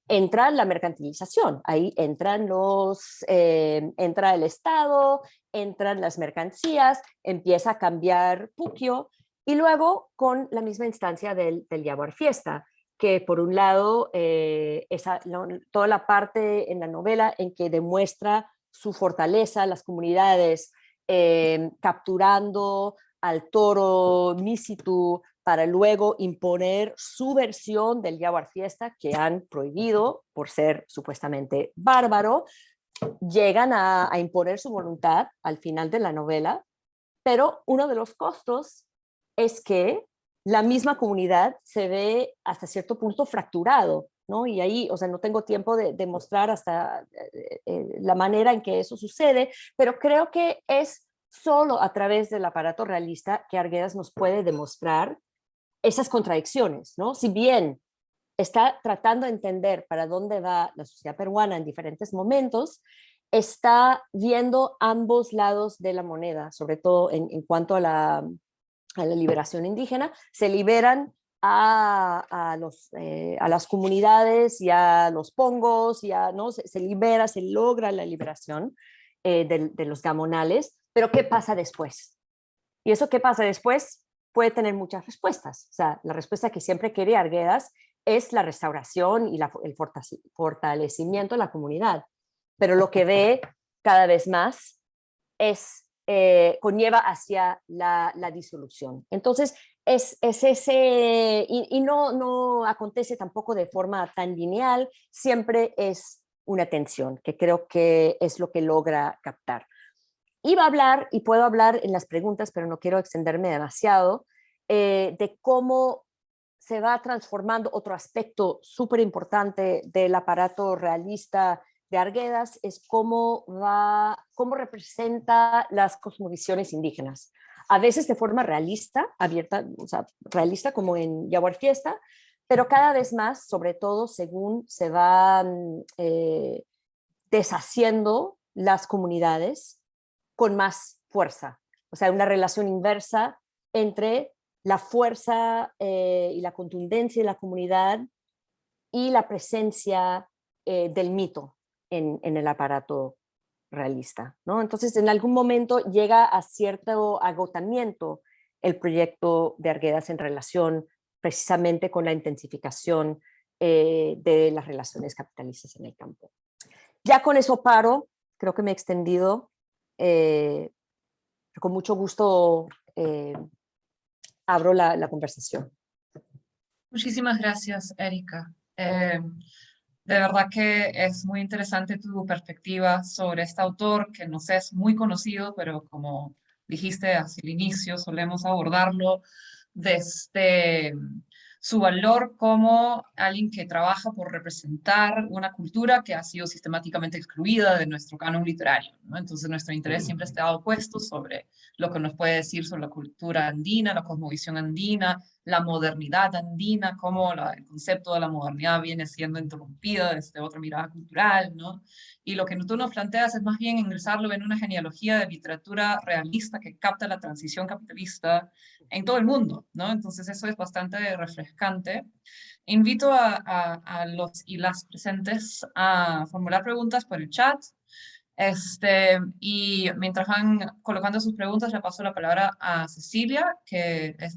entra la mercantilización, ahí entra el Estado, entran las mercancías, empieza a cambiar Puquio, y luego con la misma instancia del Jaguar Fiesta, que por un lado, toda la parte en la novela en que demuestra su fortaleza, las comunidades capturando al toro Misitu, para luego imponer su versión del Jaguar Fiesta que han prohibido por ser supuestamente bárbaro, llegan a imponer su voluntad al final de la novela, pero uno de los costos es que la misma comunidad se ve hasta cierto punto fracturado, ¿no? Y ahí, o sea, no tengo tiempo de mostrar hasta la manera en que eso sucede, pero creo que es solo a través del aparato realista que Arguedas nos puede demostrar esas contradicciones, ¿no? Si bien está tratando de entender para dónde va la sociedad peruana en diferentes momentos, está viendo ambos lados de la moneda, sobre todo en cuanto a la liberación indígena. Se liberan a las comunidades y a los pongos, ¿no? Se libera, se logra la liberación de los gamonales, pero ¿qué pasa después? Y eso, ¿qué pasa después? Puede tener muchas respuestas. O sea, la respuesta que siempre quiere Arguedas es la restauración y el fortalecimiento de la comunidad. Pero lo que ve cada vez más conlleva hacia la disolución. Entonces, es ese, y no acontece tampoco de forma tan lineal, siempre es una tensión, que creo que es lo que logra captar. Iba a hablar, y puedo hablar en las preguntas, pero no quiero extenderme demasiado, de cómo se va transformando otro aspecto súper importante del aparato realista de Arguedas, es cómo representa las cosmovisiones indígenas. A veces de forma realista, abierta, o sea, realista como en Yaguar Fiesta, pero cada vez más, sobre todo según se van deshaciendo las comunidades con más fuerza. O sea, una relación inversa entre la fuerza y la contundencia de la comunidad y la presencia del mito en el aparato realista, ¿no? Entonces, en algún momento llega a cierto agotamiento el proyecto de Arguedas en relación precisamente con la intensificación de las relaciones capitalistas en el campo. Ya con eso paro, creo que me he extendido. Con mucho gusto abro la conversación. Muchísimas gracias, Erika. De verdad que es muy interesante tu perspectiva sobre este autor que nos es muy conocido, pero como dijiste hacia el inicio, solemos abordarlo desde su valor como alguien que trabaja por representar una cultura que ha sido sistemáticamente excluida de nuestro canon literario, ¿no? Entonces nuestro interés siempre ha estado puesto sobre lo que nos puede decir sobre la cultura andina, la cosmovisión andina, la modernidad andina, cómo el concepto de la modernidad viene siendo interrumpida desde otra mirada cultural, ¿no? Y lo que tú nos planteas es más bien ingresarlo en una genealogía de literatura realista que capta la transición capitalista en todo el mundo, ¿no? Entonces eso es bastante refrescante. Invito a los y las presentes a formular preguntas por el chat. Y mientras van colocando sus preguntas, le paso la palabra a Cecilia, que es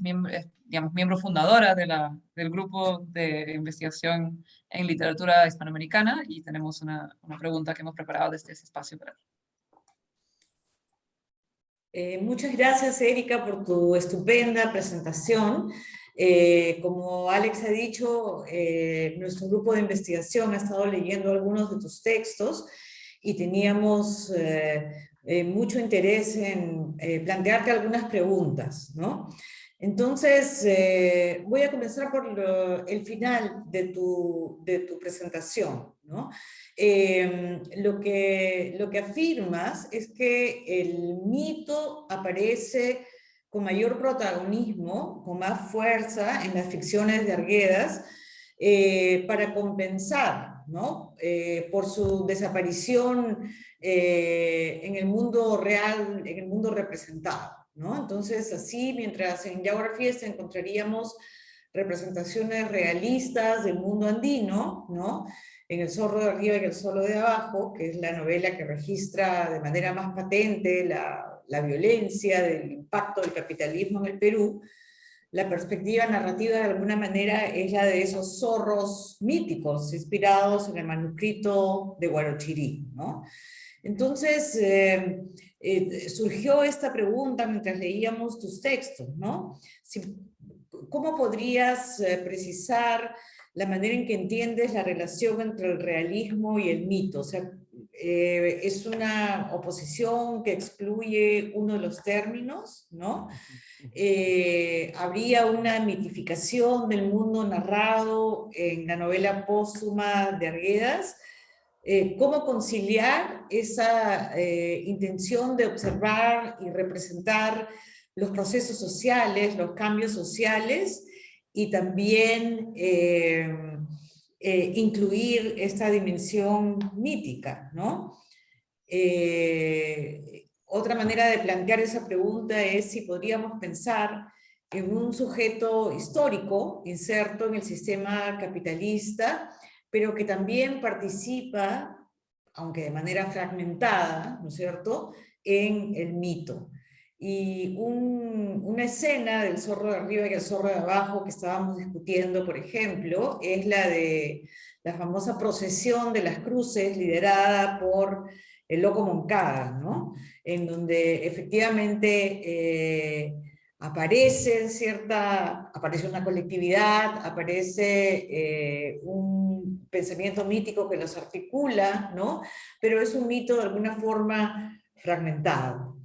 digamos, miembro fundadora del grupo de investigación en literatura hispanoamericana, y tenemos una pregunta que hemos preparado desde ese espacio para ti. Muchas gracias, Erika, por tu estupenda presentación. Como Alex ha dicho, nuestro grupo de investigación ha estado leyendo algunos de tus textos y teníamos mucho interés en plantearte algunas preguntas, ¿no? Entonces, voy a comenzar por el final de tu presentación, ¿no? Lo que afirmas es que el mito aparece con mayor protagonismo, con más fuerza en las ficciones de Arguedas, para compensar, ¿no? Por su desaparición en el mundo real, en el mundo representado, ¿no? Entonces, así, mientras en Yaguar Fiesta encontraríamos representaciones realistas del mundo andino, ¿no? En El zorro de arriba y El zorro de abajo, que es la novela que registra de manera más patente la violencia del impacto del capitalismo en el Perú, la perspectiva narrativa de alguna manera es la de esos zorros míticos inspirados en el manuscrito de Huarochirí, ¿no? Entonces, surgió esta pregunta mientras leíamos tus textos, ¿no? ¿Cómo podrías precisar la manera en que entiendes la relación entre el realismo y el mito? O sea, ¿es una oposición que excluye uno de los términos, ¿no? ¿Habría una mitificación del mundo narrado en la novela póstuma de Arguedas? ¿Cómo conciliar esa intención de observar y representar los procesos sociales, los cambios sociales, y también incluir esta dimensión mítica, ¿no? Otra manera de plantear esa pregunta es si podríamos pensar en un sujeto histórico inserto en el sistema capitalista, pero que también participa, aunque de manera fragmentada, ¿no es cierto?, en el mito. y una escena del zorro de arriba y el zorro de abajo que estábamos discutiendo, por ejemplo, es la de la famosa procesión de las cruces liderada por el Loco Moncada, ¿no? En donde efectivamente aparece una colectividad, aparece un pensamiento mítico que los articula, ¿no? Pero es un mito de alguna forma fragmentado.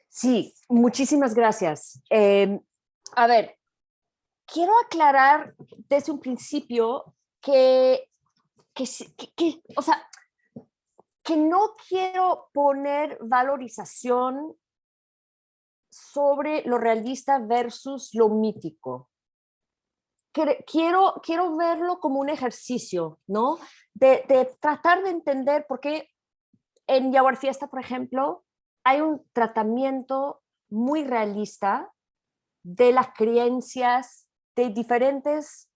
Sí, muchísimas gracias. A ver, quiero aclarar desde un principio o sea, que no quiero poner valorización sobre lo realista versus lo mítico. Quiero verlo como un ejercicio, ¿no? De tratar de entender por qué en Yaguar Fiesta, por ejemplo, hay un tratamiento muy realista de las creencias de diferentes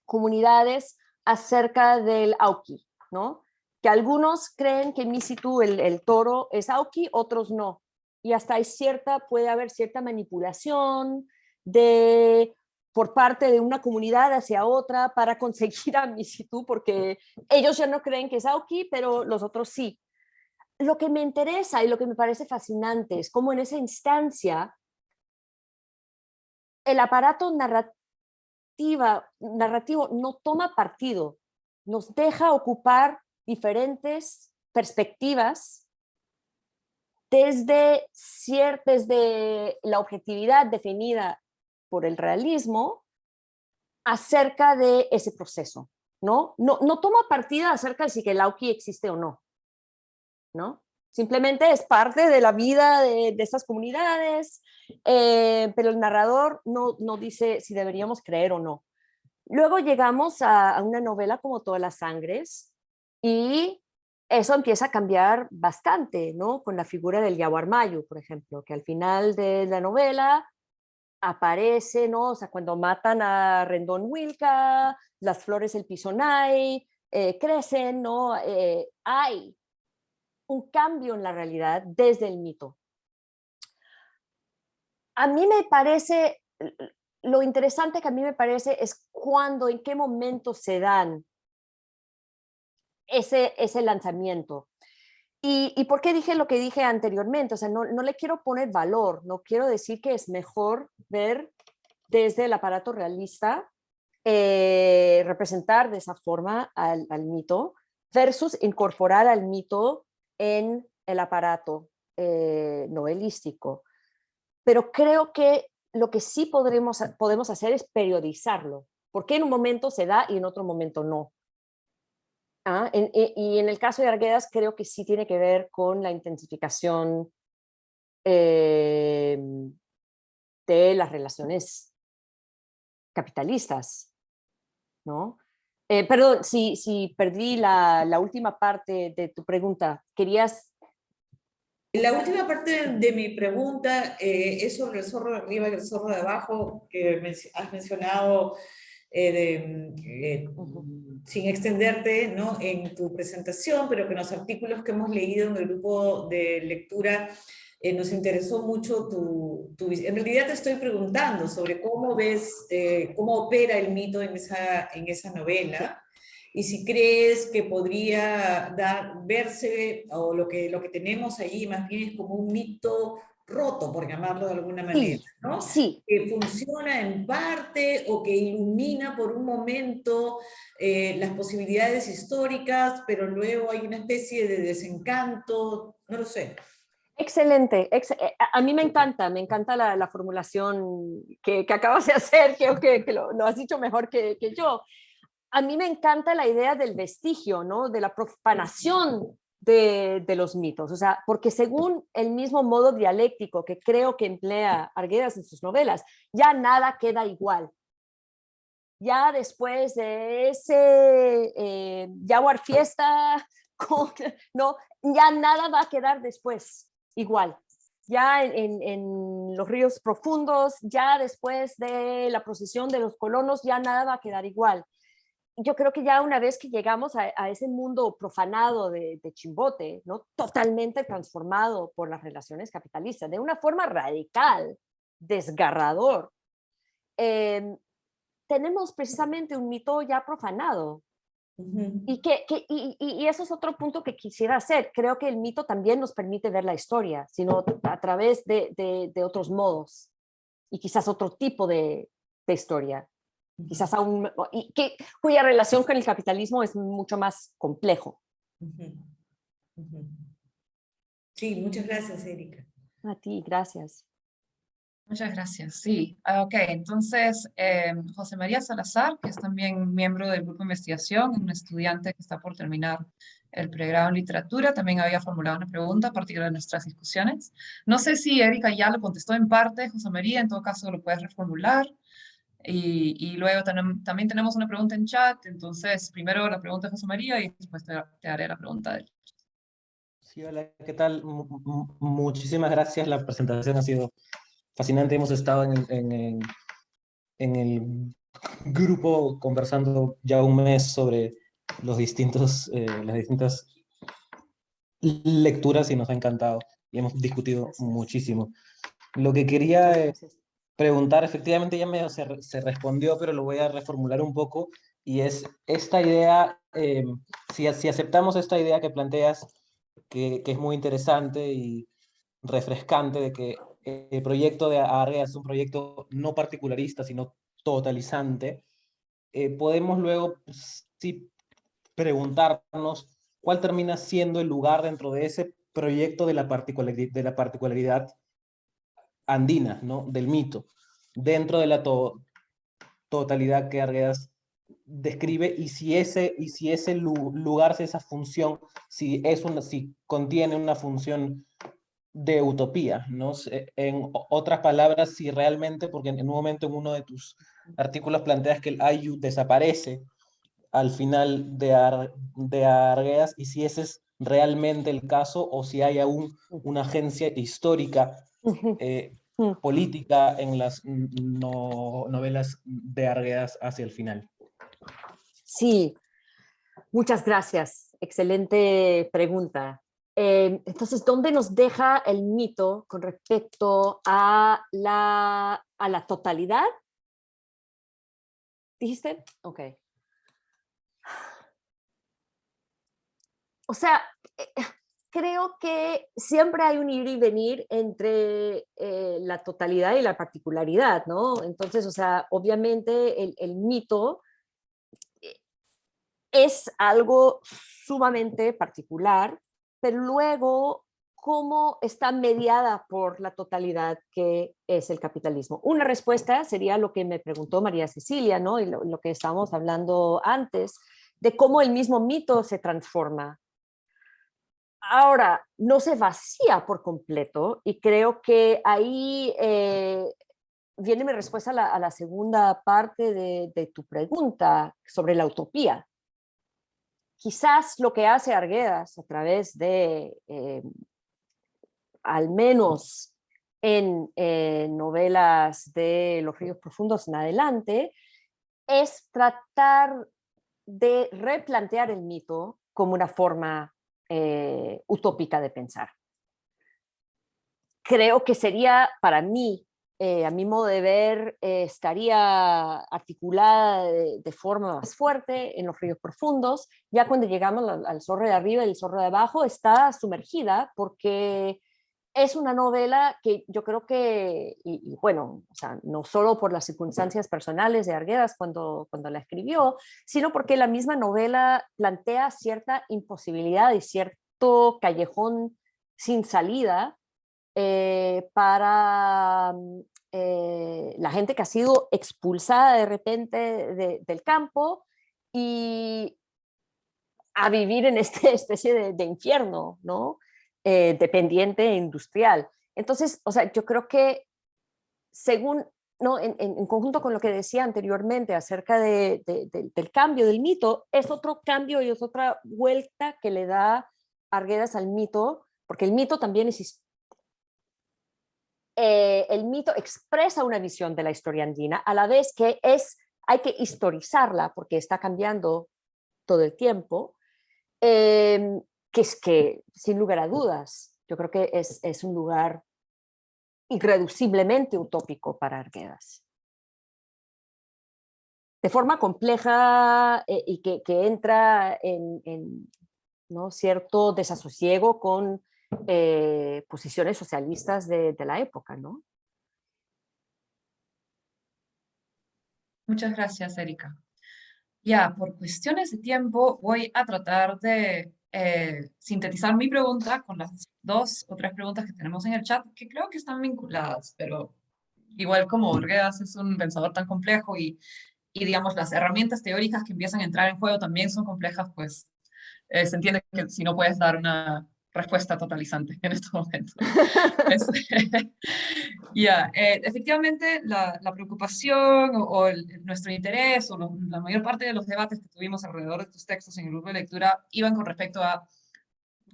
comunidades acerca del Auqui, ¿no? Que algunos creen que Misitu, el toro, es Auqui, otros no. Y hasta puede haber cierta manipulación por parte de una comunidad hacia otra para conseguir a Misitu, porque ellos ya no creen que es Auqui, pero los otros sí. Lo que me interesa y lo que me parece fascinante es cómo en esa instancia el aparato narrativo no toma partido, nos deja ocupar diferentes perspectivas desde la objetividad definida por el realismo acerca de ese proceso, ¿no? No toma partida acerca de si que el Auqui existe o no, ¿no? Simplemente es parte de la vida de estas comunidades, pero el narrador no dice si deberíamos creer o no. Luego llegamos a una novela como Todas las Sangres y eso empieza a cambiar bastante, ¿no? Con la figura del Yaguar Mayo, por ejemplo, que al final de la novela aparece, ¿no? O sea, cuando matan a Rendón Huilca, las flores del Pisonay crecen, ¿no? Hay un cambio en la realidad desde el mito. A mí me parece, lo interesante que a mí me parece es en qué momento se dan ese lanzamiento. ¿Y por qué dije lo que dije anteriormente? O sea, no le quiero poner valor, no quiero decir que es mejor ver desde el aparato realista, representar de esa forma al mito, versus incorporar al mito en el aparato novelístico. Pero creo que lo que sí podemos hacer es periodizarlo, porque en un momento se da y en otro momento no. Y en el caso de Arguedas creo que sí tiene que ver con la intensificación de las relaciones capitalistas, ¿no? Perdón, si perdí la última parte de tu pregunta, querías... La última parte de mi pregunta es sobre el zorro de arriba y el zorro de abajo, que has mencionado sin extenderte, ¿no?, en tu presentación, pero que en los artículos que hemos leído en el grupo de lectura nos interesó mucho en realidad te estoy preguntando sobre cómo ves, cómo opera el mito en esa novela, y si crees que podría verse, o lo que tenemos allí más bien es como un mito roto, por llamarlo de alguna manera, ¿no? Sí. Que funciona en parte o que ilumina por un momento las posibilidades históricas, pero luego hay una especie de desencanto, no lo sé. Excelente. A mí me encanta la formulación que acabas de hacer, creo que lo has dicho mejor que yo. A mí me encanta la idea del vestigio, ¿no? De la profanación de los mitos, o sea, porque según el mismo modo dialéctico que creo que emplea Arguedas en sus novelas, ya nada queda igual. Ya después de ese Yaguar Fiesta, no, ya nada va a quedar después igual. Ya en los ríos profundos, ya después de la procesión de los colonos, ya nada va a quedar igual. yo creo que ya una vez que llegamos a ese mundo profanado de Chimbote, ¿no? Totalmente transformado por las relaciones capitalistas, de una forma radical, desgarrador, tenemos precisamente un mito ya profanado. Y ese es otro punto que quisiera hacer. Creo que el mito también nos permite ver la historia, sino a través de otros modos y quizás otro tipo de historia. Quizás aún, cuya relación con el capitalismo es mucho más complejo. Sí, muchas gracias, Erika. A ti, gracias. Muchas gracias, sí. Ok, entonces José María Salazar, que es también miembro del grupo de investigación, un estudiante que está por terminar el pregrado en literatura, también había formulado una pregunta a partir de nuestras discusiones. No sé si Erika ya lo contestó en parte, José María, en todo caso lo puedes reformular. Y luego también tenemos una pregunta en chat, entonces primero la pregunta de José María y después te haré la pregunta de él. Sí, hola, ¿qué tal? Muchísimas gracias, la presentación ha sido fascinante. Hemos estado en el grupo conversando ya un mes sobre las distintas lecturas y nos ha encantado y hemos discutido muchísimo. Lo que quería preguntar, efectivamente ya se respondió, pero lo voy a reformular un poco, y es esta idea, si aceptamos esta idea que planteas, que es muy interesante y refrescante, de que el proyecto de Argeas es un proyecto no particularista, sino totalizante, podemos luego sí preguntarnos cuál termina siendo el lugar dentro de ese proyecto de la particularidad andina, ¿no? Del mito, dentro de la totalidad que Arguedas describe, y si ese lugar, si esa función, si contiene una función de utopía, ¿no? En otras palabras, si realmente, porque en un momento en uno de tus artículos planteas que el Ayu desaparece al final de Arguedas, y si ese es realmente el caso, o si hay aún una agencia histórica, política en las novelas de Arguedas hacia el final. Sí, muchas gracias. Excelente pregunta. Entonces, ¿dónde nos deja el mito con respecto a la totalidad? ¿Dijiste? Ok. O sea, creo que siempre hay un ir y venir entre la totalidad y la particularidad, ¿no? Entonces, o sea, obviamente el mito es algo sumamente particular, pero luego cómo está mediada por la totalidad que es el capitalismo. Una respuesta sería lo que me preguntó María Cecilia, ¿no? Y lo que estábamos hablando antes, de cómo el mismo mito se transforma. Ahora, no se vacía por completo, y creo que ahí viene mi respuesta a la segunda parte de tu pregunta sobre la utopía. Quizás lo que hace Arguedas a través de, al menos en novelas de Los ríos profundos en adelante, es tratar de replantear el mito como una forma utópica de pensar. Creo que sería para mí, a mi modo de ver, estaría articulada de forma más fuerte en Los ríos profundos. Ya cuando llegamos al zorro de arriba y el zorro de abajo está sumergida, porque es una novela que yo creo que, y bueno, o sea, no solo por las circunstancias personales de Arguedas cuando la escribió, sino porque la misma novela plantea cierta imposibilidad y cierto callejón sin salida para la gente que ha sido expulsada de repente del campo y a vivir en esta especie de infierno, ¿no? Dependiente e industrial. Entonces, o sea, yo creo que según, ¿no? En conjunto con lo que decía anteriormente acerca del cambio del mito, es otro cambio y es otra vuelta que le da Arguedas al mito, porque el mito también es el mito expresa una visión de la historia andina, a la vez que es hay que historizarla porque está cambiando todo el tiempo, que es que, sin lugar a dudas, yo creo que es un lugar irreduciblemente utópico para Arguedas. De forma compleja y que entra en ¿no? cierto desasosiego con posiciones socialistas de la época, ¿no? Muchas gracias, Erika. Ya, por cuestiones de tiempo, voy a tratar de sintetizar mi pregunta con las 2 o 3 preguntas que tenemos en el chat, que creo que están vinculadas, pero igual como Orgeas es un pensador tan complejo y digamos, las herramientas teóricas que empiezan a entrar en juego también son complejas, pues se entiende que si no puedes dar una respuesta totalizante en estos momentos. Efectivamente, la preocupación nuestro interés o la mayor parte de los debates que tuvimos alrededor de tus textos en el grupo de lectura iban con respecto a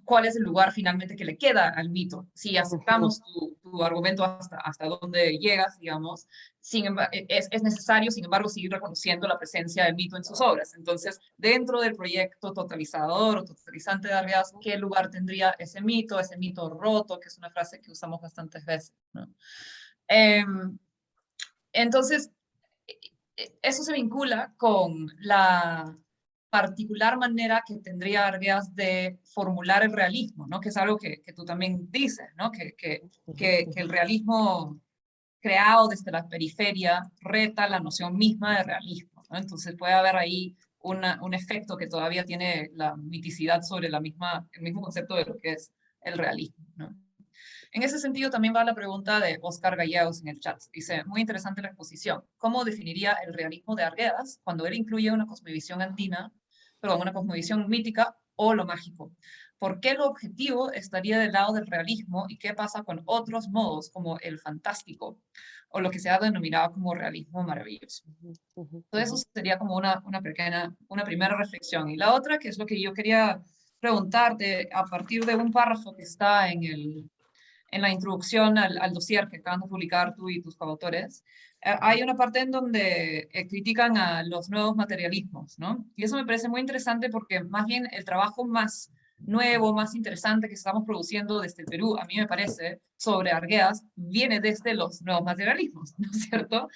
cuál es el lugar finalmente que le queda al mito. Si aceptamos tu argumento hasta dónde llegas, digamos, es necesario, sin embargo, seguir reconociendo la presencia del mito en sus obras. Entonces, dentro del proyecto totalizador o totalizante de Arriaga, ¿qué lugar tendría ese mito roto, que es una frase que usamos bastantes veces, ¿no? Entonces, eso se vincula con la particular manera que tendría Arguedas de formular el realismo, ¿no? Que es algo que tú también dices, ¿no? Que el realismo creado desde la periferia reta la noción misma de realismo, ¿no? Entonces puede haber ahí un efecto que todavía tiene la miticidad sobre el mismo concepto de lo que es el realismo, ¿no? En ese sentido también va la pregunta de Oscar Gallegos en el chat. Dice, muy interesante la exposición. ¿Cómo definiría el realismo de Arguedas cuando él incluye una cosmovisión andina, perdón, una cosmovisión mítica o lo mágico? ¿Por qué lo objetivo estaría del lado del realismo y qué pasa con otros modos como el fantástico o lo que se ha denominado como realismo maravilloso? Entonces eso sería como una primera reflexión. Y la otra, que es lo que yo quería preguntarte a partir de un párrafo que está en la introducción al dossier que acaban de publicar tú y tus coautores, hay una parte en donde critican a los nuevos materialismos, ¿no? Y eso me parece muy interesante porque más bien el trabajo más nuevo, más interesante que estamos produciendo desde el Perú, a mí me parece, sobre Arguedas, viene desde los nuevos materialismos, ¿no es cierto?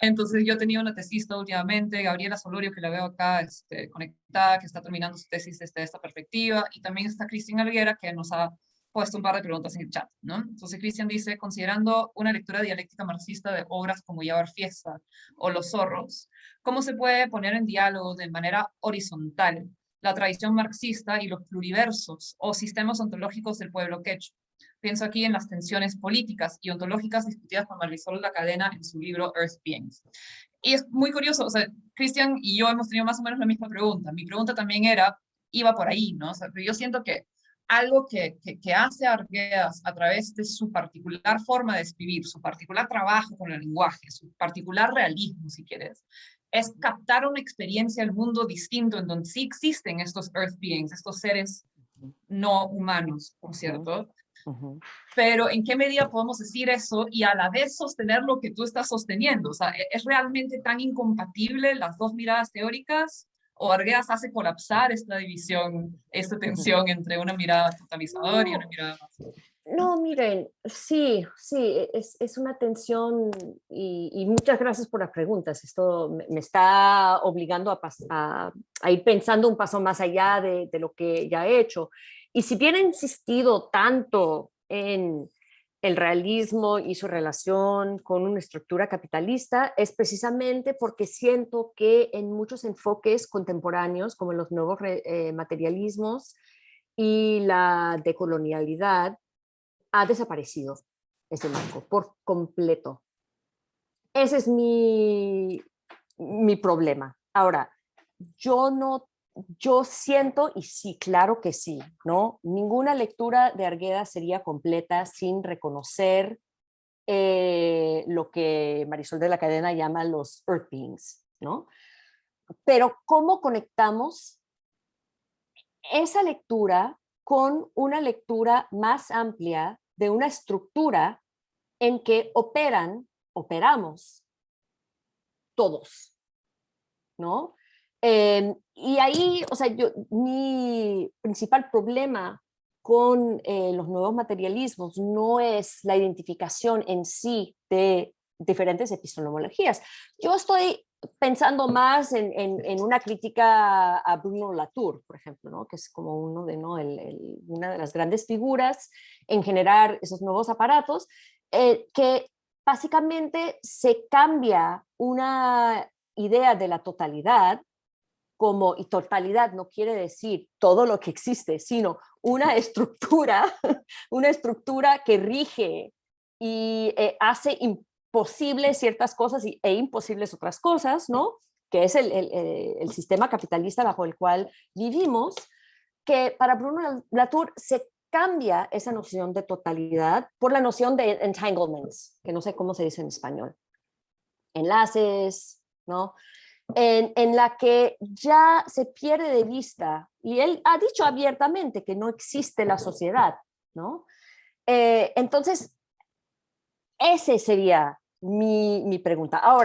Entonces yo tenía una tesista últimamente, Gabriela Solorio, que la veo acá conectada, que está terminando su tesis desde esta perspectiva, y también está Cristian Alguera, que nos ha puesto un par de preguntas en el chat, ¿no? Entonces Cristian dice, considerando una lectura dialéctica marxista de obras como Yabar Fiesta o Los Zorros, ¿cómo se puede poner en diálogo de manera horizontal la tradición marxista y los pluriversos o sistemas ontológicos del pueblo quechua? Pienso aquí en las tensiones políticas y ontológicas discutidas por Marisol La Cadena en su libro Earth Beings. Y es muy curioso, o sea, Cristian y yo hemos tenido más o menos la misma pregunta. Mi pregunta también iba por ahí, ¿no? O sea, yo siento que algo que hace Arguedas a través de su particular forma de escribir, su particular trabajo con el lenguaje, su particular realismo, si quieres, es captar una experiencia del mundo distinto en donde sí existen estos earth beings, estos seres no humanos, por cierto. Pero ¿en qué medida podemos decir eso y a la vez sostener lo que tú estás sosteniendo? O sea, ¿es realmente tan incompatible las dos miradas teóricas? ¿O Arguedas hace colapsar esta división, esta tensión entre una mirada totalizadora y una mirada más? No, miren, sí, es una tensión y muchas gracias por las preguntas. Esto me está obligando a ir pensando un paso más allá de lo que ya he hecho. Y si bien he insistido tanto en el realismo y su relación con una estructura capitalista, es precisamente porque siento que en muchos enfoques contemporáneos, como los nuevos materialismos y la decolonialidad, ha desaparecido ese marco por completo. Ese es mi problema. Ahora, yo siento, y sí, claro que sí, ¿no? Ninguna lectura de Arguedas sería completa sin reconocer lo que Marisol de la Cadena llama los earth beings, ¿no? Pero ¿cómo conectamos esa lectura con una lectura más amplia de una estructura en que operamos todos? ¿no? Y ahí, o sea, mi principal problema con los nuevos materialismos no es la identificación en sí de diferentes epistemologías. Yo estoy pensando más en una crítica a Bruno Latour, por ejemplo, ¿no? Que es como uno de, ¿no? una de las grandes figuras en generar esos nuevos aparatos, que básicamente se cambia una idea de la totalidad como, y totalidad no quiere decir todo lo que existe, sino una estructura que rige y hace imposibles ciertas cosas e imposibles otras cosas, ¿no? Que es el sistema capitalista bajo el cual vivimos, que para Bruno Latour se cambia esa noción de totalidad por la noción de entanglements, que no sé cómo se dice en español. Enlaces, ¿no? En la que ya se pierde de vista, y él ha dicho abiertamente que no existe la sociedad, ¿no? Entonces, esa sería mi pregunta. Ahora,